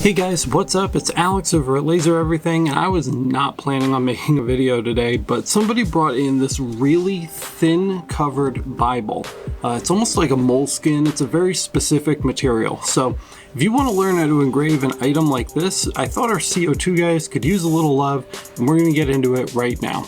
Hey guys, what's up? It's Alex over at Laser Everything, and I was not planning on making a video today, but somebody brought in this really thin covered Bible. It's almost like a moleskin. It's a very specific material. So if you want to learn how to engrave an item like this, I thought our CO2 guys could use a little love, and we're going to get into it right now.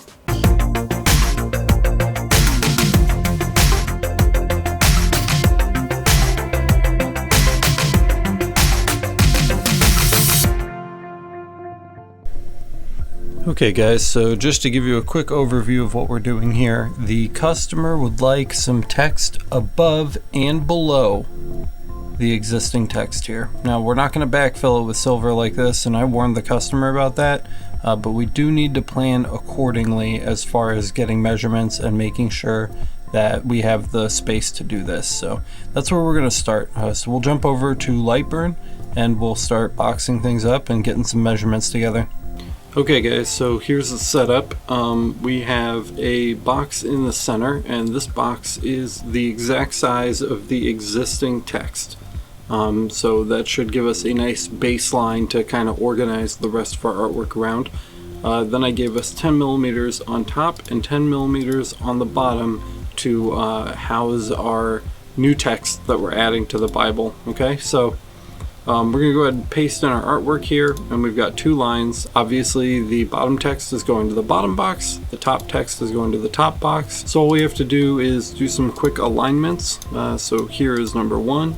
Okay guys, so just to give you a quick overview of what we're doing here, the customer would like some text above and below the existing text here. Now we're not going to backfill it with silver like this, and I warned the customer about that, but we do need to plan accordingly as far as getting measurements and making sure that we have the space to do this. So that's where we're going to start. So we'll jump over to LightBurn and we'll start boxing things up and getting some measurements together. Okay guys, so here's the setup. We have a box in the center, and this box is the exact size of the existing text. So that should give us a nice baseline to kind of organize the rest of our artwork around. Then I gave us 10 millimeters on top and 10 millimeters on the bottom to house our new text that we're adding to the Bible. Okay, so we're going to go ahead and paste in our artwork here, and we've got two lines. Obviously the bottom text is going to the bottom box, the top text is going to the top box. So all we have to do is do some quick alignments. So here is number 1,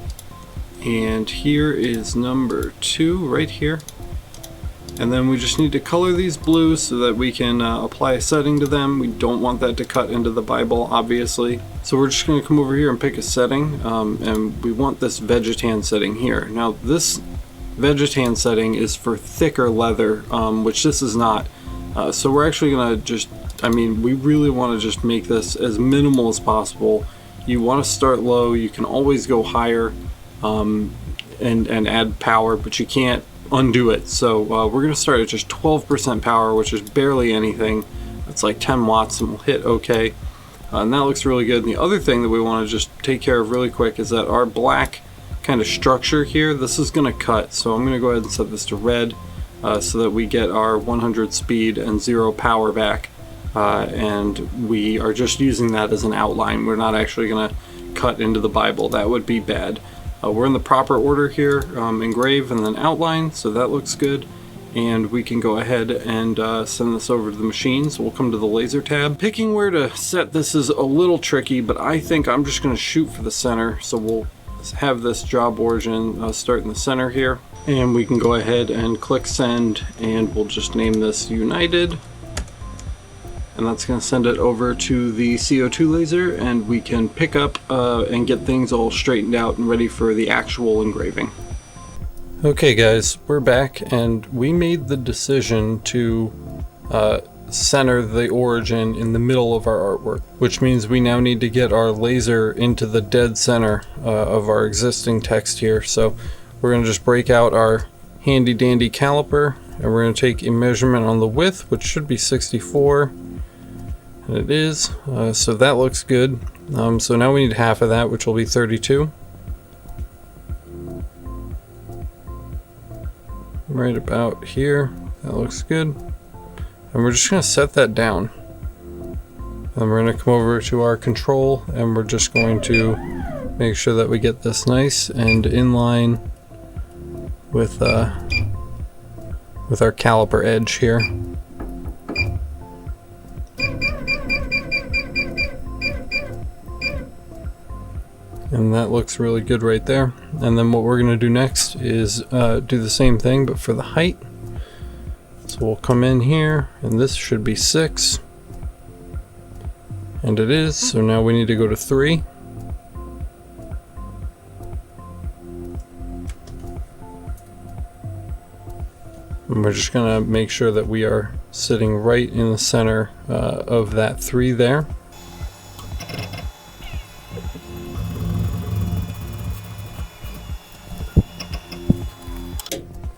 and here is number 2 right here. And then we just need to color these blues so that we can apply a setting to them. We don't want that to cut into the Bible, obviously. So we're just going to come over here and pick a setting, and we want this Vegetan setting here. Now this Vegetan setting is for thicker leather, which this is not. So we're actually going to we really want to just make this as minimal as possible. You want to start low. You can always go higher and add power, but you can't undo it. So we're going to start at just 12% power, which is barely anything. It's like 10 watts, and we'll hit OK. And that looks really good. And the other thing that we want to just take care of really quick is that our black kind of structure here, this is going to cut. So I'm going to go ahead and set this to red so that we get our 100 speed and 0 power back. And we are just using that as an outline. We're not actually going to cut into the Bible. That would be bad. We're in the proper order here, engrave and then outline, so that looks good. And we can go ahead and send this over to the machine. So we'll come to the laser tab. Picking where to set this is a little tricky, but I think I'm just going to shoot for the center. So we'll have this job origin start in the center here. And we can go ahead and click send, and we'll just name this United. And that's going to send it over to the CO2 laser, and we can pick up and get things all straightened out and ready for the actual engraving. Okay guys, we're back, and we made the decision to center the origin in the middle of our artwork, which means we now need to get our laser into the dead center of our existing text here. So we're going to just break out our handy dandy caliper, and we're going to take a measurement on the width, which should be 64. And it is, so that looks good. So now we need half of that, which will be 32. Right about here, that looks good. And we're just going to set that down. And we're going to come over to our control, and we're just going to make sure that we get this nice and in line with our caliper edge here. And that looks really good right there. And then what we're going to do next is do the same thing, but for the height. So we'll come in here, and this should be 6. And it is, so now we need to go to 3. And we're just going to make sure that we are sitting right in the center of that 3 there.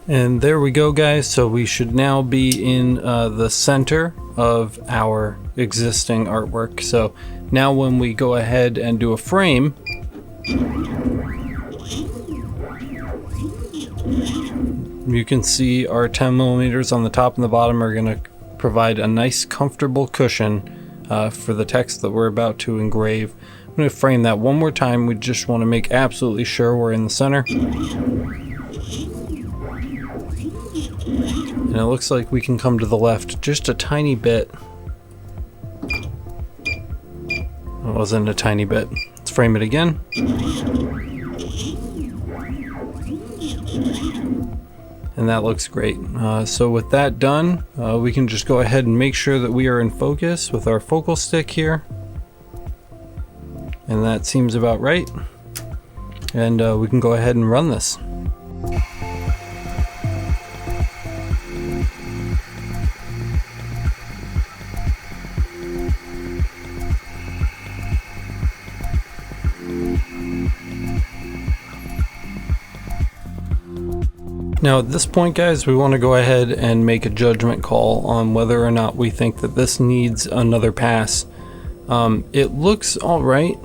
And there we go guys, so we should now be in the center of our existing artwork. So now when we go ahead and do a frame, You can see our 10 millimeters on the top and the bottom are going to provide a nice comfortable cushion for the text that we're about to engrave. I'm going to frame that one more time. We just want to make absolutely sure we're in the center. And it looks like we can come to the left just a tiny bit. It wasn't a tiny bit. Let's frame it again. And that looks great. So with that done, we can just go ahead and make sure that we are in focus with our focal stick here. And that seems about right. And we can go ahead and run this. Now at this point, guys, we want to go ahead and make a judgment call on whether or not we think that this needs another pass. It looks all right,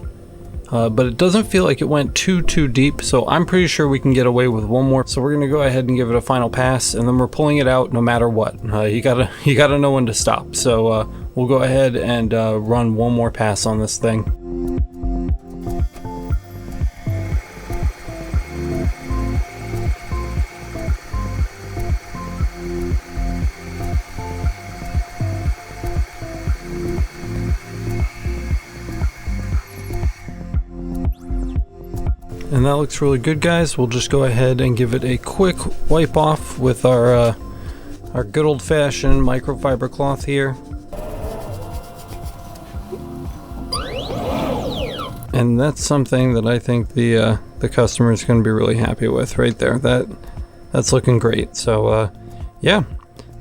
but it doesn't feel like it went too deep, so I'm pretty sure we can get away with one more. So we're going to go ahead and give it a final pass, and then we're pulling it out no matter what. You gotta know when to stop. So we'll go ahead and run one more pass on this thing. And that looks really good, guys. We'll just go ahead and give it a quick wipe off with our good old-fashioned microfiber cloth here. And that's something that I think the customer is going to be really happy with right there. That's looking great. So yeah,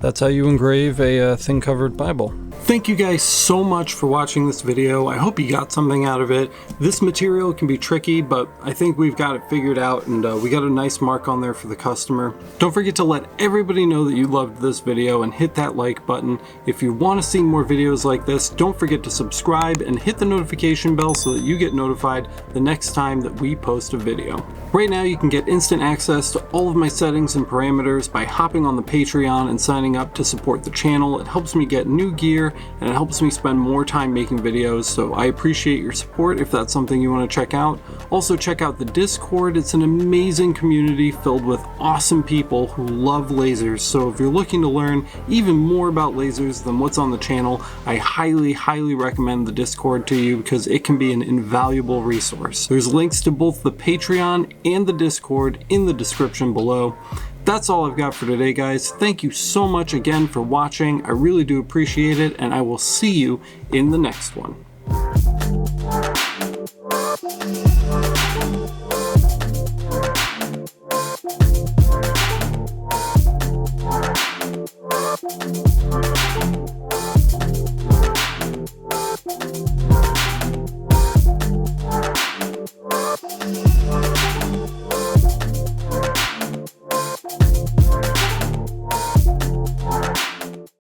that's how you engrave a thin covered Bible. Thank you guys so much for watching this video. I hope you got something out of it. This material can be tricky, but I think we've got it figured out, and we got a nice mark on there for the customer. Don't forget to let everybody know that you loved this video and hit that like button. If you want to see more videos like this, don't forget to subscribe and hit the notification bell so that you get notified the next time that we post a video. Right now you can get instant access to all of my settings and parameters by hopping on the Patreon and signing up to support the channel. It helps me get new gear and it helps me spend more time making videos, so I appreciate your support if that's something you want to check out. Also check out the Discord. It's an amazing community filled with awesome people who love lasers, so if you're looking to learn even more about lasers than what's on the channel, I highly recommend the Discord to you because it can be an invaluable resource. There's links to both the Patreon and the Discord in the description below. That's all I've got for today, guys. Thank you so much again for watching. I really do appreciate it, and I will see you in the next one.